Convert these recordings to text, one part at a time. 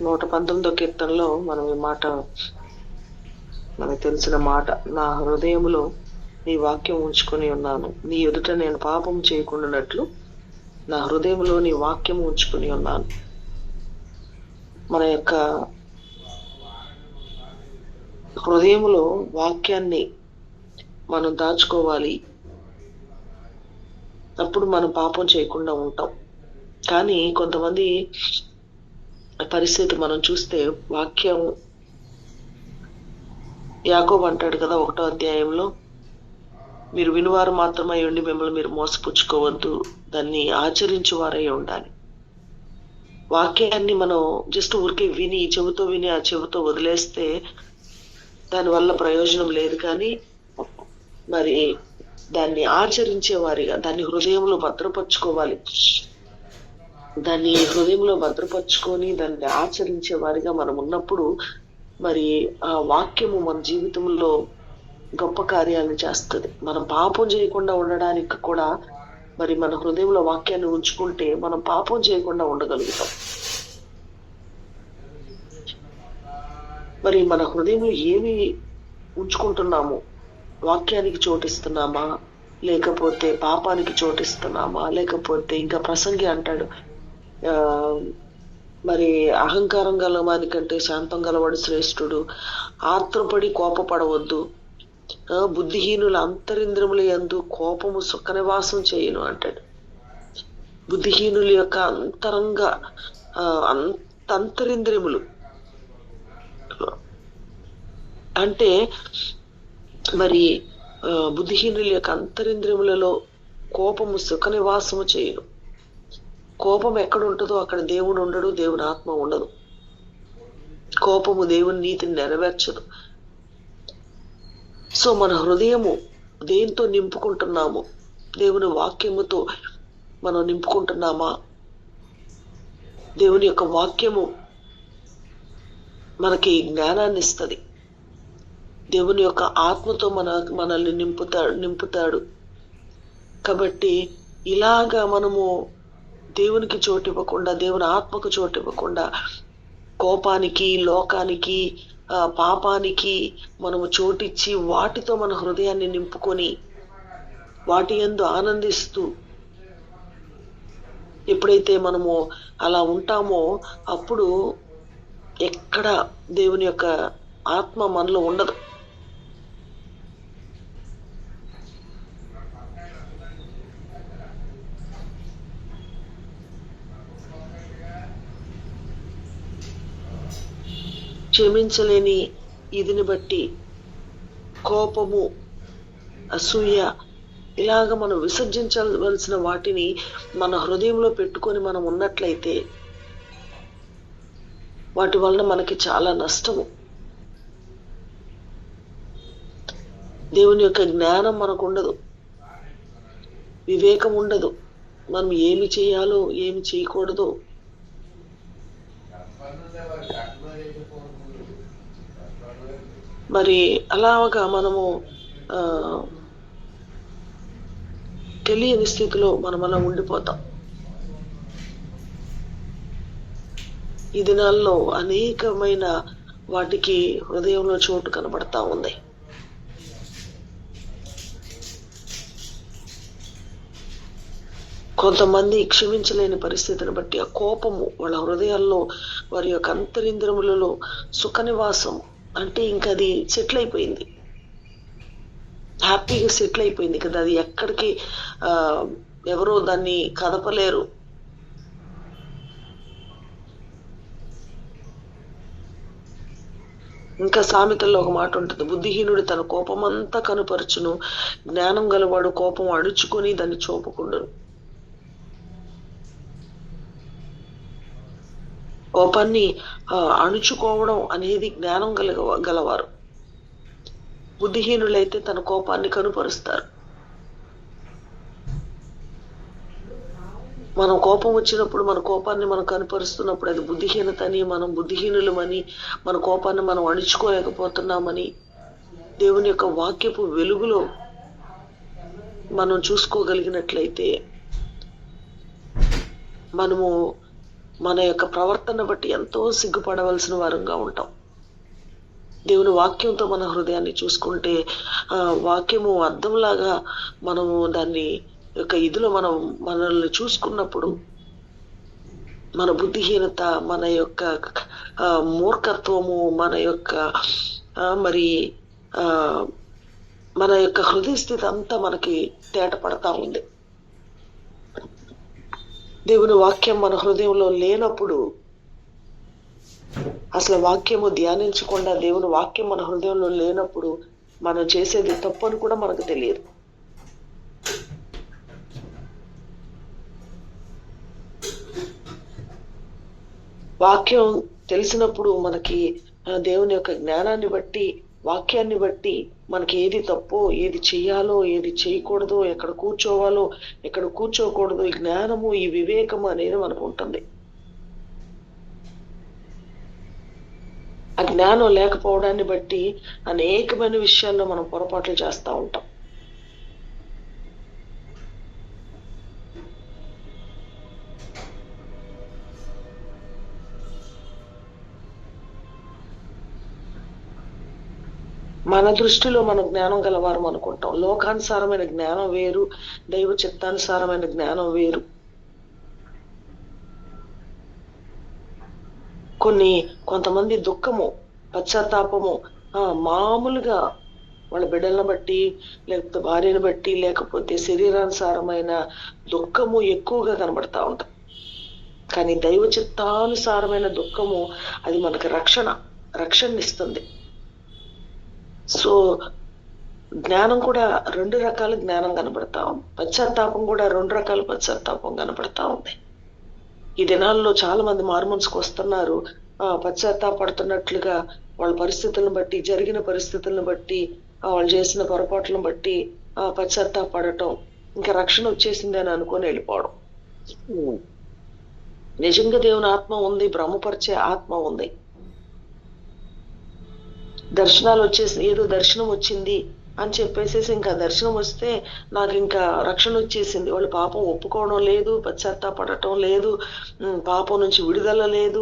119వ కీర్తనలో మనం ఈ మాట, మనకు తెలిసిన మాట, నా హృదయములో నీ వాక్యం ఉంచుకొని ఉన్నాను, నీ ఎదుట నేను పాపం చేయకుండానట్లు నా హృదయంలో నీ వాక్యం ఉంచుకొని ఉన్నాను. మన యొక్క హృదయంలో వాక్యాన్ని మనం దాచుకోవాలి, అప్పుడు మనం పాపం చేయకుండా ఉంటాం. కానీ కొంతమంది పరిస్థితి మనం చూస్తే, వాక్యం యాకోబు అంటాడు కదా 1వ అధ్యాయంలో, మీరు వినువారు మాత్రమై ఉండి మిమ్మల్ని మీరు మోసపుచ్చుకోవద్దు, దాన్ని ఆచరించువారై ఉండాలి. వాక్యాన్ని మనం జస్ట్ ఊరికే విని, చెవితో విని ఆ చెవితో వదిలేస్తే దానివల్ల ప్రయోజనం లేదు. కానీ మరి దాన్ని ఆచరించే వారిగా, దాన్ని హృదయంలో భద్రపరచుకోవాలి. దాన్ని హృదయంలో భద్రపరచుకొని దాన్ని ఆచరించే వారిగా మనం ఉన్నప్పుడు మరి ఆ వాక్యము మన జీవితంలో గొప్ప కార్యాలను చేస్తుంది. మనం పాపం చేయకుండా ఉండడానికి కూడా మరి మన హృదయంలో వాక్యాన్ని ఉంచుకుంటే మనం పాపం చేయకుండా ఉండగలుగుతాం. మరి మన హృదయంలో ఏమి ఉంచుకుంటున్నాము? వాక్యానికి చోటిస్తున్నామా, లేకపోతే పాపానికి చోటిస్తున్నామా? లేకపోతే ఇంకా ప్రసంగి అంటాడు, మరి అహంకారం గలవాని కంటే శాంతం గలవాడు శ్రేష్ఠుడు, ఆత్రపడి కోపపడవద్దు, బుద్ధిహీనుల అంతరింద్రముల యందు కోపము సుఖ నివాసం చేయను అంటాడు. బుద్ధిహీనుల యొక్క అంతరింద్రియములు అంటే మరి బుద్ధిహీనుల యొక్క అంతరింద్రియములలో కోపము సుఖ నివాసము చేయను. కోపం ఎక్కడ ఉంటుందో అక్కడ దేవుడు ఉండడు, దేవుని ఆత్మ ఉండదు. కోపము దేవుని నీతిని నెరవేర్చదు. సో మన హృదయము దేంతో నింపుకుంటున్నాము? దేవుని వాక్యముతో మనం నింపుకుంటున్నామా? దేవుని యొక్క వాక్యము మనకి జ్ఞానాన్ని ఇస్తుంది. దేవుని యొక్క ఆత్మతో మనల్ని నింపుతాడు. కాబట్టి ఇలాగా మనము దేవునికి చోటు ఇవ్వకుండా, దేవుని ఆత్మకు చోటు ఇవ్వకుండా, కోపానికి, లోకానికి, పాపానికి మనము చోటిచ్చి వాటితో మన హృదయాన్ని నింపుకొని వాటి యందు ఆనందిస్తూ ఎప్పుడైతే మనము అలా ఉంటామో అప్పుడు ఎక్కడ దేవుని యొక్క ఆత్మ మనలో ఉండదు. క్షమించలేని ఇదిని బట్టి కోపము, అసూయ, ఇలాగ మనం విసర్జించవలసిన వాటిని మన హృదయంలో పెట్టుకొని మనం ఉన్నట్లయితే వాటి వలన మనకి చాలా నష్టము. దేవుని యొక్క జ్ఞానం మనకు ఉండదు, వివేకం ఉండదు, మనం ఏమి చేయాలో ఏమి చేయకూడదు. మరి అలాగా మనము తెలియని స్థితిలో మనం అలా ఉండిపోతాం. ఈ దినాల్లో అనేకమైన వాటికి హృదయంలో చోటు కనబడతా ఉంది. కొంతమంది క్షమించలేని పరిస్థితిని బట్టి ఆ కోపము వాళ్ళ హృదయాల్లో, వారి యొక్క అంతరింద్రములలో సుఖ నివాసం అంటే ఇంకా అది సెటిల్ అయిపోయింది, హ్యాపీగా సెటిల్ అయిపోయింది కదా. అది ఎక్కడికి ఎవరో దాన్ని కదపలేరు. ఇంకా సామెతల్లో ఒక మాట ఉంటుంది, బుద్ధిహీనుడు తన కోపమంతా కనుపరచును, జ్ఞానం గలవాడు కోపం అడుచుకొని దాన్ని చూపకుండును. కోపాన్ని అణుచుకోవడం అనేది జ్ఞానం గలవారు. బుద్ధిహీనులైతే తన కోపాన్ని కనుపరుస్తారు. మనం కోపం వచ్చినప్పుడు మన కోపాన్ని మనం కనుపరుస్తున్నప్పుడు అది బుద్ధిహీనతని, మనం బుద్ధిహీనులమని, మన కోపాన్ని మనం అణుచుకోలేకపోతున్నామని దేవుని యొక్క వాక్యపు వెలుగులో మనం చూసుకోగలిగినట్లయితే మనము మన యొక్క ప్రవర్తన బట్టి ఎంతో సిగ్గుపడవలసిన వారంగా ఉంటాం. దేవుని వాక్యంతో మన హృదయాన్ని చూసుకుంటే వాక్యము అద్దంలాగా మనము దాన్ని యొక్క ఇదిలో మనం మనల్ని చూసుకున్నప్పుడు మన బుద్ధిహీనత, మన యొక్క మూర్ఖత్వము, మన యొక్క మరి మన యొక్క హృదయ స్థితి అంతా మనకి తేట పడతా ఉంది. దేవుని వాక్యం మన హృదయంలో లేనప్పుడు, అసలు వాక్యము ధ్యానించకుండా దేవుని వాక్యం మన హృదయంలో లేనప్పుడు మనం చేసేది తప్పని కూడా మనకు తెలియదు. వాక్యం తెలిసినప్పుడు మనకి దేవుని యొక్క జ్ఞానాన్ని బట్టి, వాక్యాన్ని బట్టి మనకి ఏది తప్పో, ఏది చెయ్యాలో, ఏది చేయకూడదో, ఎక్కడ కూర్చోవాలో, ఎక్కడ కూర్చోకూడదు, ఈ జ్ఞానము, ఈ వివేకము అనేది మనకు ఉంటుంది. ఆ జ్ఞానం లేకపోవడాన్ని బట్టి అనేకమైన విషయాల్లో మనం పొరపాట్లు చేస్తూ ఉంటాం. మన దృష్టిలో మనం జ్ఞానం గలవారం అనుకుంటాం. లోకానుసారమైన జ్ఞానం వేరు, దైవ చిత్తానుసారమైన జ్ఞానం వేరు. కొంతమంది దుఃఖము, పశ్చాత్తాపము మామూలుగా వాళ్ళ బిడ్డలను బట్టి, లేకపోతే భార్యను బట్టి, లేకపోతే శరీరానుసారమైన దుఃఖము ఎక్కువగా కనబడతా ఉంటాం. కానీ దైవ చిత్తానుసారమైన దుఃఖము అది మనకు రక్షణనిస్తుంది. సో జ్ఞానం కూడా 2 రకాల జ్ఞానం కనబడతా ఉంది. పశ్చాత్తాపం కూడా 2 రకాల పశ్చాత్తాపం కనబడతా ఉంది. ఈ దినాల్లో చాలా మంది మారుమనసుకు వస్తున్నారు. పశ్చాత్తాపడుతున్నట్లుగా వాళ్ళ పరిస్థితులను బట్టి, జరిగిన పరిస్థితులను బట్టి, వాళ్ళు చేసిన పొరపాట్లను బట్టి పశ్చాత్తాపడటం, ఇంకా రక్షణ వచ్చేసింది అని అనుకొని వెళ్ళిపోవడం. నిజంగా దేవుని ఆత్మ ఉంది, భ్రమపరిచే ఆత్మ ఉంది. దర్శనాలు వచ్చేసి ఏదో దర్శనం వచ్చింది అని చెప్పేసి ఇంకా దర్శనం వస్తే నాకు ఇంకా రక్షణ వచ్చేసింది, వాళ్ళు పాపం ఒప్పుకోవడం లేదు, పశ్చాత్తాపడటం లేదు, పాపం నుంచి విడుదల లేదు,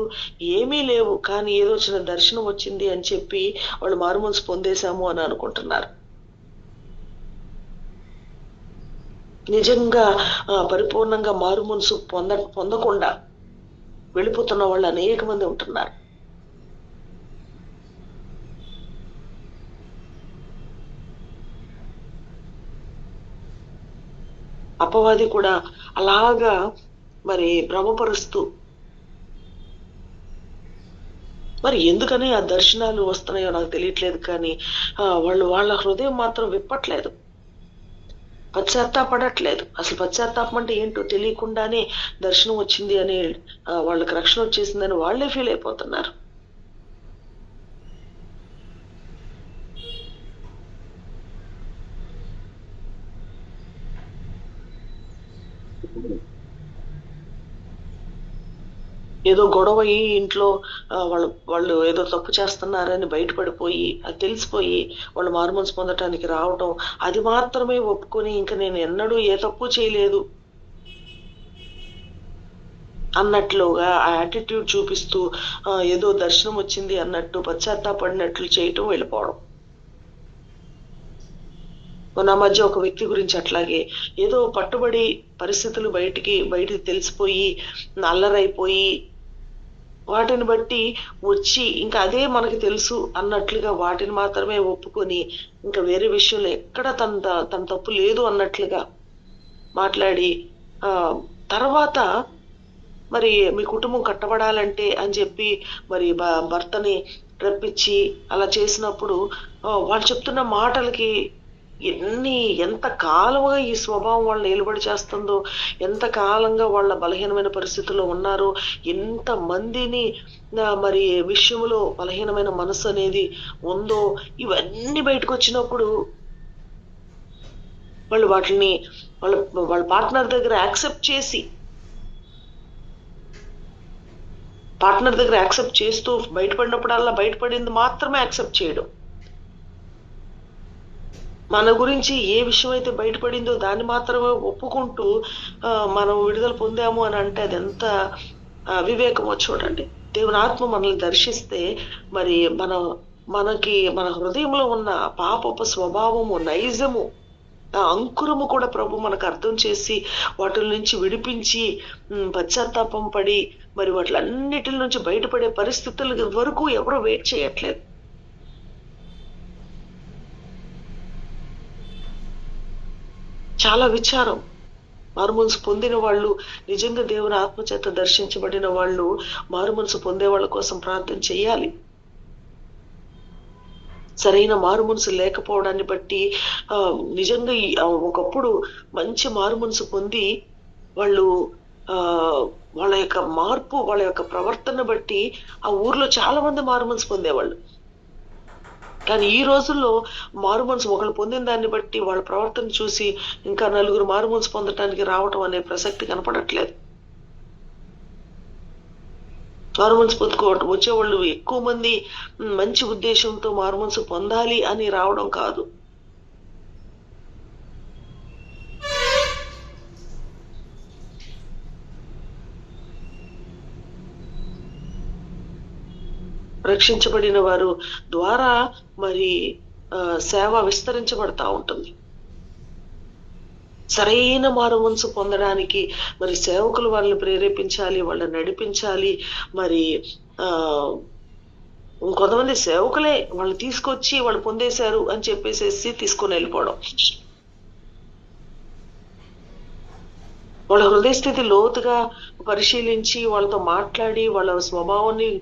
ఏమీ లేవు. కానీ ఏదో చిన్న దర్శనం వచ్చింది అని చెప్పి వాళ్ళు మారుమనసు పొందేశాము అని అనుకుంటున్నారు. నిజంగా పరిపూర్ణంగా మారుమనసు పొందకుండా వెళ్ళిపోతున్న వాళ్ళు అనేక మంది ఉంటున్నారు. అపవాది కూడా అలాగా మరి భ్రమపరుస్తూ, మరి ఎందుకని ఆ దర్శనాలు వస్తున్నాయో నాకు తెలియట్లేదు, కానీ వాళ్ళ హృదయం మాత్రం విప్పట్లేదు, పశ్చాత్తాపడట్లేదు. అసలు పశ్చాత్తాపం అంటే ఏంటో తెలియకుండానే దర్శనం వచ్చింది అని, వాళ్ళకి రక్షణ వచ్చేసిందని వాళ్ళే ఫీల్ అయిపోతున్నారు. ఏదో గొడవ అయ్యి ఇంట్లో వాళ్ళు ఏదో తప్పు చేస్తున్నారని బయటపడిపోయి, అది తెలిసిపోయి వాళ్ళు మారుమనసు పొందటానికి రావటం, అది మాత్రమే ఒప్పుకొని ఇంకా నేను ఎన్నడూ ఏ తప్పు చేయలేదు అన్నట్లుగా ఆ యాటిట్యూడ్ చూపిస్తూ ఏదో దర్శనం వచ్చింది అన్నట్టు పశ్చాత్తాపడినట్లు చేయటం, వెళ్ళిపోవడం. నా మధ్య ఒక వ్యక్తి గురించి అట్లాగే ఏదో పట్టుబడి పరిస్థితులు బయటికి తెలిసిపోయి అల్లరైపోయి వాటిని బట్టి వచ్చి ఇంకా అదే మనకి తెలుసు అన్నట్లుగా వాటిని మాత్రమే ఒప్పుకొని ఇంకా వేరే విషయంలో ఎక్కడ తన తప్పు లేదు అన్నట్లుగా మాట్లాడి తర్వాత మరి మీ కుటుంబం కట్టబడాలంటే అని చెప్పి మరి భర్తని రప్పించి అలా చేసినప్పుడు వాళ్ళు చెప్తున్న మాటలకి ఎంత కాలంగా ఈ స్వభావం వాళ్ళని నిలబడి చేస్తుందో, ఎంత కాలంగా వాళ్ళ బలహీనమైన పరిస్థితుల్లో ఉన్నారో, ఎంత మందిని మరి విషయంలో బలహీనమైన మనసు అనేది ఉందో, ఇవన్నీ బయటకు వచ్చినప్పుడు వాళ్ళు వాటిని వాళ్ళ పార్ట్నర్ దగ్గర యాక్సెప్ట్ చేస్తూ బయటపడినప్పుడల్లా బయటపడింది మాత్రమే యాక్సెప్ట్ చేయడం. మన గురించి ఏ విషయం అయితే బయటపడిందో దాన్ని మాత్రమే ఒప్పుకుంటూ మనం విడుదల పొందాము అని అంటే అది ఎంత వివేకమో చూడండి. దేవుని ఆత్మ మనల్ని దర్శిస్తే మరి మన హృదయంలో ఉన్న పాపపు స్వభావము, నైజము, ఆ అంకురము కూడా ప్రభు మనకు అర్థం చేసి వాటి నుంచి విడిపించి పశ్చాత్తాపం పడి మరి వాటిలన్నిటి నుంచి బయటపడే పరిస్థితుల వరకు ఎవరో వెయిట్ చేయట్లేదు. చాలా విచారం. మారుమనసు పొందిన వాళ్ళు, నిజంగా దేవుని ఆత్మచేత దర్శించబడిన వాళ్ళు మారుమనసు పొందే వాళ్ళ కోసం ప్రార్థన చేయాలి. సరైన మారుమనసు లేకపోవడాన్ని బట్టి నిజంగా ఒకప్పుడు మంచి మారుమనసు పొంది వాళ్ళు వాళ్ళ యొక్క మార్పు, వాళ్ళ యొక్క ప్రవర్తన బట్టి ఆ ఊర్లో చాలా మంది మారుమనసు పొందేవాళ్ళు. కానీ ఈ రోజుల్లో మారుమనసు ఒకళ్ళు పొందిన దాన్ని బట్టి వాళ్ళ ప్రవర్తన చూసి ఇంకా నలుగురు మారుమనసు పొందటానికి రావటం అనే ప్రసక్తి కనపడట్లేదు. మారుమనసు పొందుకోవటం వచ్చేవాళ్ళు ఎక్కువ మంది మంచి ఉద్దేశంతో మారుమనసు పొందాలి అని రావడం కాదు. రక్షించబడిన వారు ద్వారా మరి సేవ విస్తరించబడతా ఉంటుంది. సరైన మారుమనసు పొందడానికి మరి సేవకులు వాళ్ళని ప్రేరేపించాలి, వాళ్ళని నడిపించాలి. మరి కొంతమంది సేవకులే వాళ్ళు తీసుకొచ్చి వాళ్ళు పొందేశారు అని చెప్పేసేసి తీసుకొని వెళ్ళిపోవడం. వాళ్ళ హృదయ స్థితి లోతుగా పరిశీలించి వాళ్ళతో మాట్లాడి వాళ్ళ స్వభావాన్ని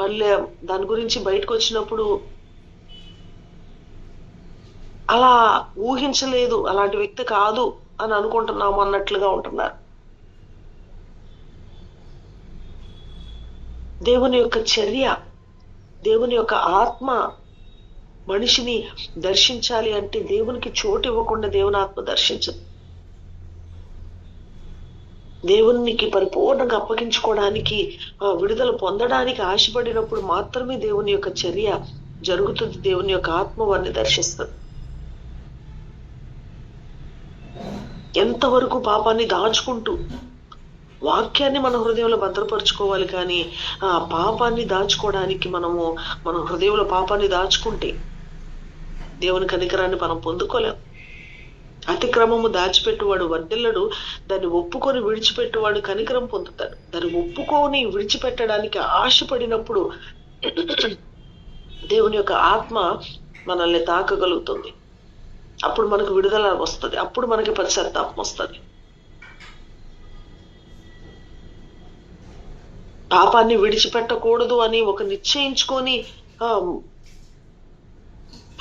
మళ్ళీ దాని గురించి బయటకు వచ్చినప్పుడు అలా ఊహించలేదు, అలాంటి వ్యక్తి కాదు అని అనుకుంటున్నాము అన్నట్లుగా ఉంటున్నారు. దేవుని యొక్క చర్య, దేవుని యొక్క ఆత్మ మనిషిని దర్శించాలి అంటే దేవునికి చోటు ఇవ్వకుండా దేవుని ఆత్మ దర్శించదు. దేవునికి పరిపూర్ణంగా అప్పగించుకోవడానికి, విడుదల పొందడానికి ఆశపడినప్పుడు మాత్రమే దేవుని యొక్క చర్య జరుగుతుంది. దేవుని యొక్క ఆత్మ వారిని దర్శిస్తుంది. ఎంతవరకు పాపాన్ని దాచుకుంటూ వాక్యాన్ని మన హృదయంలో భద్రపరుచుకోవాలి. కానీ ఆ పాపాన్ని దాచుకోవడానికి మన హృదయంలో పాపాన్ని దాచుకుంటే దేవుని కనికరాన్ని మనం పొందుకోలేం. అతిక్రమము దాచిపెట్టువాడు వర్ధిల్లడు, దాన్ని ఒప్పుకొని విడిచిపెట్టువాడు కనికరం పొందుతాడు. దాన్ని ఒప్పుకొని విడిచిపెట్టడానికి ఆశపడినప్పుడు దేవుని యొక్క ఆత్మ మనల్ని తాకగలుగుతుంది. అప్పుడు మనకు విడుదల వస్తుంది, అప్పుడు మనకి పశ్చాత్తాపం వస్తుంది. పాపాన్ని విడిచిపెట్టకూడదు అని ఒక నిశ్చయించుకొని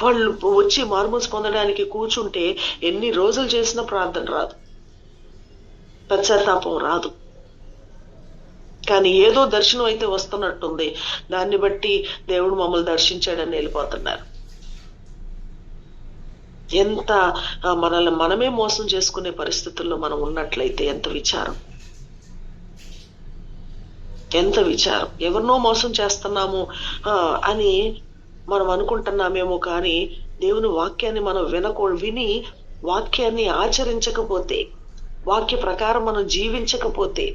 వాళ్ళు వచ్చి మారుమనసు పొందడానికి కూర్చుంటే ఎన్ని రోజులు చేసినా ప్రార్థన రాదు, పశ్చాత్తాపం రాదు. కానీ ఏదో దర్శనం అయితే వస్తున్నట్టుంది, దాన్ని బట్టి దేవుడు మమ్మల్ని దర్శించాడని వెళ్ళిపోతున్నారు. ఎంత మనల్ని మనమే మోసం చేసుకునే పరిస్థితుల్లో మనం ఉన్నట్లయితే ఎంత విచారం, ఎంత విచారం. ఎవరినో మోసం చేస్తున్నాము అని మనం అనుకుంటున్నామేమో, కానీ దేవుని వాక్యాన్ని మనం విని వాక్యాన్ని ఆచరించకపోతే, వాక్య ప్రకారం మనం జీవించకపోతే,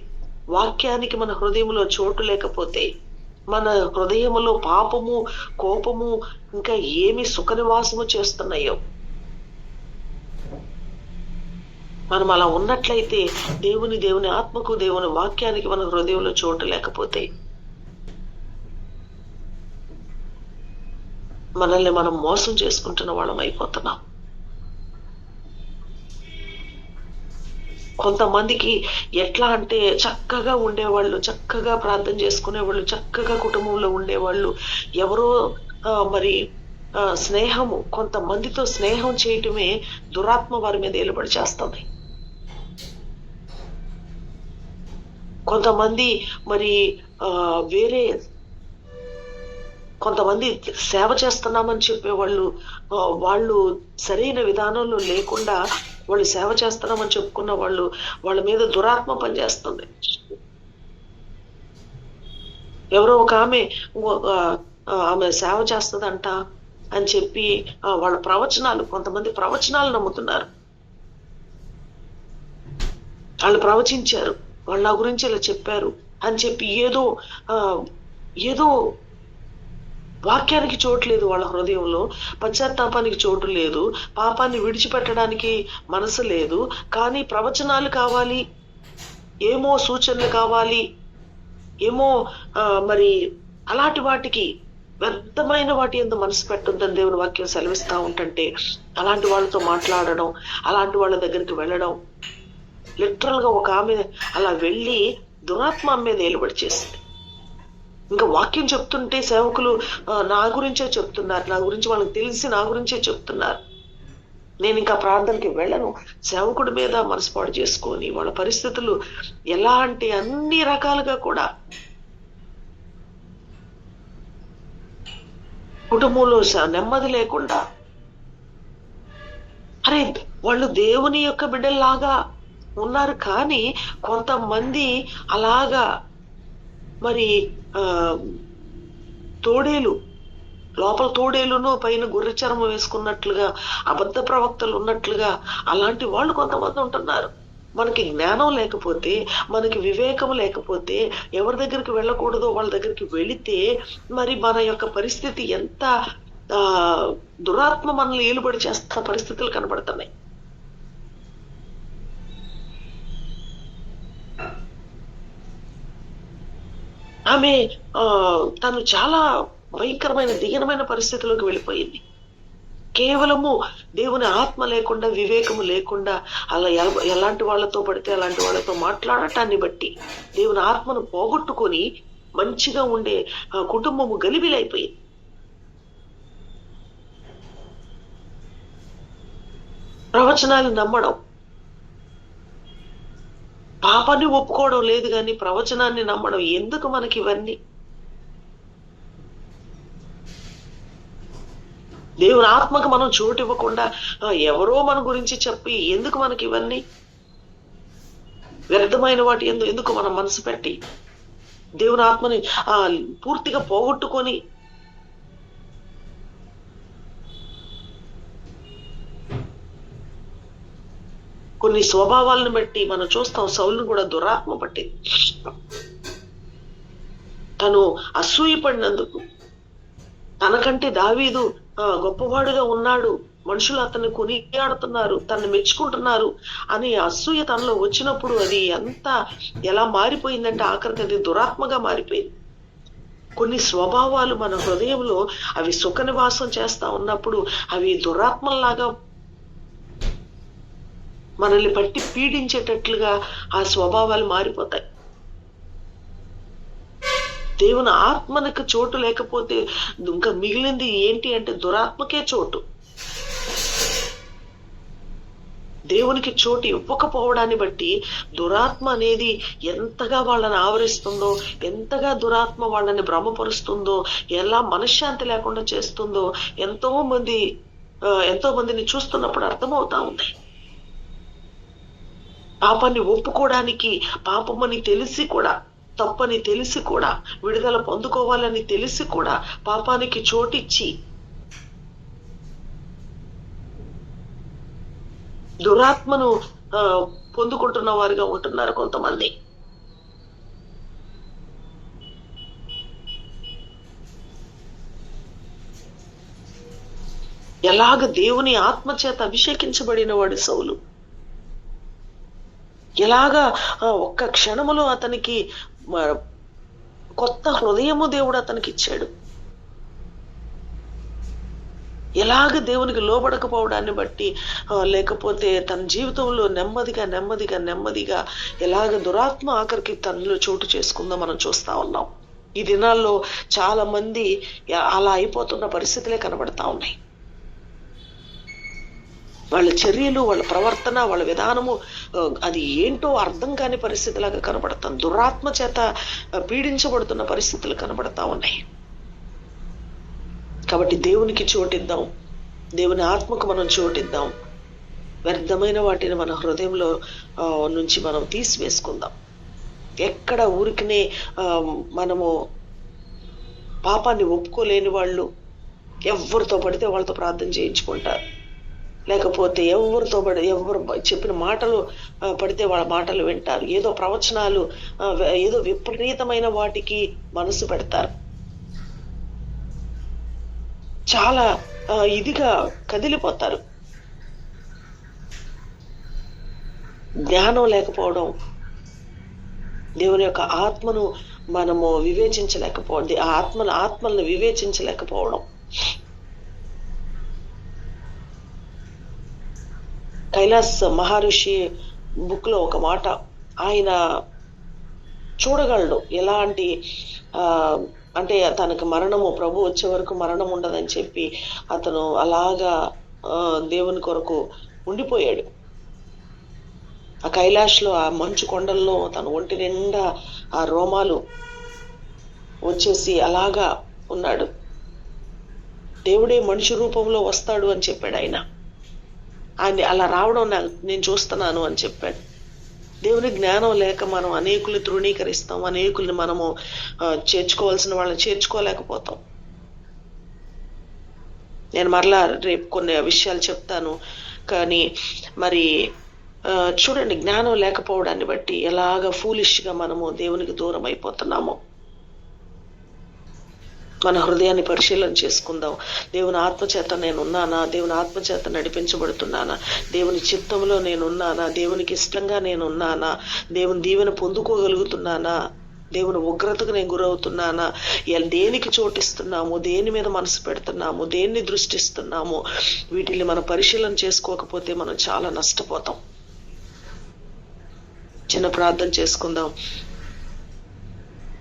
వాక్యానికి మన హృదయంలో చోటు లేకపోతే, మన హృదయములో పాపము, కోపము, ఇంకా ఏమి సుఖ నివాసము చేస్తున్నాయో, మనం అలా ఉన్నట్లయితే దేవుని ఆత్మకు, దేవుని వాక్యానికి మన హృదయంలో చోటు లేకపోతే మనల్ని మనం మోసం చేసుకుంటున్న వాళ్ళం అయిపోతున్నాం. కొంతమందికి ఎట్లా అంటే చక్కగా ఉండేవాళ్ళు, చక్కగా ప్రార్థన చేసుకునేవాళ్ళు, చక్కగా కుటుంబంలో ఉండేవాళ్ళు, ఎవరో మరి స్నేహము, కొంతమందితో స్నేహం చేయటమే దురాత్మ వారి మీద ఏలుబడి చేస్తుంది. కొంతమంది మరి కొంతమంది సేవ చేస్తున్నామని చెప్పేవాళ్ళు, వాళ్ళు సరైన విధానంలో లేకుండా వాళ్ళు సేవ చేస్తున్నామని చెప్పుకున్న వాళ్ళ మీద దురాత్మ పనిచేస్తుంది. ఎవరో ఒక ఆమె సేవ చేస్తుందంట అని చెప్పి వాళ్ళ కొంతమంది ప్రవచనాలు నమ్ముతున్నారు. వాళ్ళు ప్రవచించారు, వాళ్ళ గురించి ఇలా చెప్పారు అని చెప్పి ఏదో ఏదో వాక్యానికి చోటు లేదు వాళ్ళ హృదయంలో, పశ్చాత్తాపానికి చోటు లేదు, పాపాన్ని విడిచిపెట్టడానికి మనసు లేదు. కానీ ప్రవచనాలు కావాలి, ఏమో సూచనలు కావాలి, ఏమో మరి అలాంటి వాటికి వ్యర్థమైన వాటి యందు మనసు పెట్టొద్దని దేవుని వాక్యం సెలవిస్తా ఉంటుంటే, అలాంటి వాళ్ళతో మాట్లాడడం, అలాంటి వాళ్ళ దగ్గరికి వెళ్ళడం, లిటరల్ గా ఒక ఆమె అలా వెళ్ళి దురాత్మ మీద ఏలుబడి చేసింది. ఇంకా వాక్యం చెప్తుంటే సేవకులు నా గురించే చెప్తున్నారు, నా గురించి వాళ్ళకి తెలిసి నా గురించే చెప్తున్నారు, నేను ఇంకా ప్రార్థనకి వెళ్ళను. సేవకుడి మీద మనసుపాటు చేసుకొని వాళ్ళ పరిస్థితులు ఎలా అంటే అన్ని రకాలుగా కూడా కుటుంబంలో నెమ్మది లేకుండా, అరే వాళ్ళు దేవుని యొక్క బిడ్డల్లాగా ఉన్నారు, కానీ కొంతమంది అలాగా మరి తోడేలు లోపల తోడేలును పైన గొర్రె చర్మం వేసుకున్నట్లుగా అబద్ధ ప్రవక్తలు ఉన్నట్లుగా అలాంటి వాళ్ళు కొంతమంది ఉంటున్నారు. మనకి జ్ఞానం లేకపోతే, మనకి వివేకం లేకపోతే, ఎవరి దగ్గరికి వెళ్ళకూడదో వాళ్ళ దగ్గరికి వెళితే మరి మన యొక్క పరిస్థితి ఎంత దురాత్మ మనల్ని ఏలుబడి చేస్తున్న పరిస్థితులు కనబడుతున్నాయి. ఆమె తను చాలా భయంకరమైన దీనమైన పరిస్థితిలోకి వెళ్ళిపోయింది. కేవలము దేవుని ఆత్మ లేకుండా, వివేకము లేకుండా అలా ఎలాంటి వాళ్ళతో పడితే అలాంటి వాళ్ళతో మాట్లాడటాన్ని బట్టి దేవుని ఆత్మను పోగొట్టుకొని మంచిగా ఉండే కుటుంబము గలిబిలైపోయింది. ప్రవచనాలు నమ్మడం, పాపాన్ని ఒప్పుకోవడం లేదు, కానీ ప్రవచనాన్ని నమ్మడం. ఎందుకు మనకి ఇవన్నీ? దేవుని ఆత్మకు మనం చోటు ఇవ్వకుండా ఎవరో మన గురించి చెప్పి ఎందుకు మనకి ఇవన్నీ? వ్యర్థమైన వాటి ఎందుకు మనం మనసు పెట్టి దేవుని ఆత్మని పూర్తిగా పోగొట్టుకొని కొన్ని స్వభావాలను బట్టి మనం చూస్తాం. సౌలును కూడా దురాత్మ పట్టింది. తను అసూయపడినందుకు, తనకంటే దావీదు గొప్పవాడుగా ఉన్నాడు, మనుషులు అతన్ని కొనియాడుతున్నారు, తనని మెచ్చుకుంటున్నారు అని అసూయ తనలో వచ్చినప్పుడు అది అంతా ఎలా మారిపోయిందంటే ఆఖరికి అది దురాత్మగా మారిపోయింది. కొన్ని స్వభావాలు మన హృదయంలో అవి సుఖ నివాసం చేస్తా ఉన్నప్పుడు అవి దురాత్మలాగా మనల్ని పట్టి పీడించేటట్లుగా ఆ స్వభావాలు మారిపోతాయి. దేవుని ఆత్మనికి చోటు లేకపోతే ఇంకా మిగిలింది ఏంటి అంటే దురాత్మకే చోటు. దేవునికి చోటు ఇవ్వకపోవడాన్ని బట్టి దురాత్మ అనేది ఎంతగా వాళ్ళని ఆవరిస్తుందో, ఎంతగా దురాత్మ వాళ్ళని భ్రమపరుస్తుందో, ఎలా మనశ్శాంతి లేకుండా చేస్తుందో ఎంతో మందిని చూస్తున్నప్పుడు అర్థమవుతా ఉంది. పాపాన్ని ఒప్పుకోవడానికి, పాపమని తెలిసి కూడా, తప్పని తెలిసి కూడా, విడుదల పొందుకోవాలని తెలిసి కూడా పాపానికి చోటిచ్చి దురాత్మను పొందుకుంటున్న వారిగా ఉంటున్నారు కొంతమంది. ఎలాగ దేవుని ఆత్మ చేత అభిషేకించబడిన వాడు సౌలు, ఎలాగా ఒక్క క్షణములో అతనికి కొత్త హృదయము దేవుడు అతనికి ఇచ్చాడు. ఎలాగ దేవునికి లోబడకపోవడాన్ని బట్టి, లేకపోతే తన జీవితంలో నెమ్మదిగా ఎలాగ దురాత్మ ఆఖరికి తనలో చోటు చేసుకుందో మనం చూస్తా ఉన్నాం. ఈ దినాల్లో చాలా మంది అలా అయిపోతున్న పరిస్థితులే కనబడతా ఉన్నాయి. వాళ్ళ చర్యలు, వాళ్ళ ప్రవర్తన, వాళ్ళ విధానము అది ఏంటో అర్థం కాని పరిస్థితిలాగా కనబడతాం. దురాత్మ చేత పీడించబడుతున్న పరిస్థితులు కనబడతా ఉన్నాయి. కాబట్టి దేవునికి చోటిద్దాం, దేవుని ఆత్మకు మనం చోటిద్దాం. వ్యర్థమైన వాటిని మన హృదయంలో నుంచి మనం తీసివేసుకుందాం. ఎక్కడ ఊరికినే మనము పాపాన్ని ఒప్పుకోలేని వాళ్ళు ఎవరితో పడితే వాళ్ళతో ప్రార్థన చేయించుకుంటారు. లేకపోతే ఎవరు చెప్పిన మాటలు పడితే వాళ్ళ మాటలు వింటారు. ఏదో ప్రవచనాలు ఏదో విపరీతమైన వాటికి మనసు పెడతారు. చాలా ఇదిగా కదిలిపోతారు. జ్ఞానం లేకపోవడం, దేవుని యొక్క ఆత్మను మనము వివేచించలేకపోవడం, ఆత్మలను వివేచించలేకపోవడం. కైలాస్ మహర్షి బుక్ లో ఒక మాట, ఆయన చూడగలడు ఎలాంటి అంటే తనకు మరణము, ప్రభు వచ్చే వరకు మరణం ఉండదని చెప్పి అతను అలాగా దేవుని కొరకు ఉండిపోయాడు. ఆ కైలాష్ లో, ఆ మంచు కొండల్లో తన ఒంటి నిండా ఆ రోమాలు వచ్చేసి అలాగా ఉన్నాడు. దేవుడే మనిషి రూపంలో వస్తాడు అని చెప్పాడు ఆయన అలా రావడం నేను చూస్తున్నాను అని చెప్పాడు. దేవుని జ్ఞానం లేక మనం అనేకుల్ని తృణీకరిస్తాం, అనేకుల్ని మనము చేర్చుకోవాల్సిన వాళ్ళని చేర్చుకోలేకపోతాం. నేను మరలా రేపు కొన్ని విషయాలు చెప్తాను. కానీ మరి చూడండి, జ్ఞానం లేకపోవడాన్ని బట్టి ఎలాగ ఫూలిష్ గా మనము దేవునికి దూరం అయిపోతున్నాము. మన హృదయాన్ని పరిశీలన చేసుకుందాం. దేవుని ఆత్మచేత నేనున్నానా? దేవుని ఆత్మచేత నడిపించబడుతున్నానా? దేవుని చిత్తంలో నేనున్నానా? దేవునికి ఇష్టంగా నేనున్నానా? దేవుని దీవెన పొందుకోగలుగుతున్నానా? దేవుని ఉగ్రతకు నేను గురవుతున్నానా? దేనికి చోటిస్తున్నాము? దేని మీద మనసు పెడుతున్నాము? దేన్ని దృష్టిస్తున్నాము? వీటిని మనం పరిశీలన చేసుకోకపోతే మనం చాలా నష్టపోతాం. చిన్న ప్రార్థన చేసుకుందాం.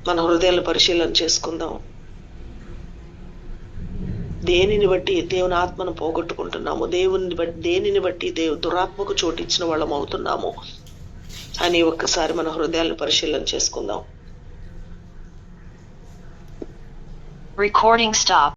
మన హృదయాలను పరిశీలన చేసుకుందాం. దేనిని బట్టి దేవుని ఆత్మను పోగొట్టుకుంటున్నాము? దేనిని బట్టి దురాత్మకు చోటిచ్చిన వాళ్ళం అవుతున్నాము అని ఒక్కసారి మన హృదయాలను పరిశీలన చేసుకుందాం. Recording stop.